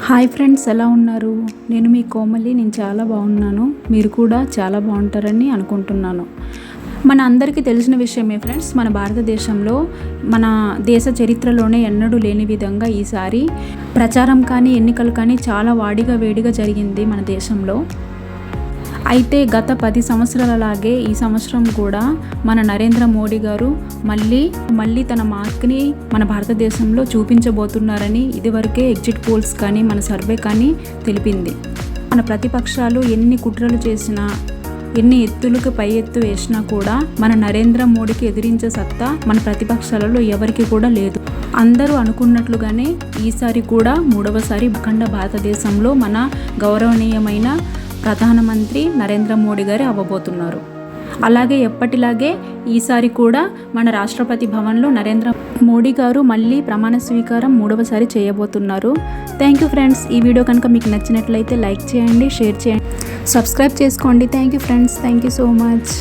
Hi friends, ఎలా ఉన్నారు? నేను మీ కోమలి. నేను చాలా బాగున్నాను. మీరు కూడా చాలా బాగుంటారని అనుకుంటున్నాను. మన అందరికీ తెలిసిన విషయమే ఫ్రెండ్స్, మన భారతదేశంలో మన దేశ చరిత్రలోనే ఎన్నడూ లేని విధంగా ఈసారి ప్రచారం కానీ ఎన్నికలు కానీ చాలా వేడిగా జరిగింది మన దేశంలో. అయితే గత 10 సంవత్సరాలలాగే ఈ సంవత్సరం కూడా మన నరేంద్ర మోడీ గారు మళ్ళీ తన మార్క్ని మన భారతదేశంలో చూపించబోతున్నారని ఇదివరకే ఎగ్జిట్ పోల్స్ కానీ మన సర్వే కానీ తెలిపింది. మన ప్రతిపక్షాలు ఎన్ని కుట్రలు చేసినా, ఎన్ని ఎత్తులకు పై ఎత్తు వేసినా కూడా మన నరేంద్ర మోడీకి ఎదిరించే సత్తా మన ప్రతిపక్షాలలో ఎవరికి కూడా లేదు. అందరూ అనుకున్నట్లుగానే ఈసారి కూడా మూడవసారి అఖండ భారతదేశంలో మన గౌరవనీయమైన ప్రధానమంత్రి నరేంద్ర మోడీ గారు అవ్వబోతున్నారు. అలాగే ఎప్పటిలాగే ఈసారి కూడా మన రాష్ట్రపతి భవన్లో నరేంద్ర మోడీ గారు మళ్ళీ ప్రమాణ స్వీకారం మూడవసారి చేయబోతున్నారు. Thank you friends. ఈ వీడియో కనుక మీకు నచ్చినట్లయితే లైక్ చేయండి, షేర్ చేయండి, సబ్స్క్రైబ్ చేసుకోండి. Thank you friends. Thank you so much.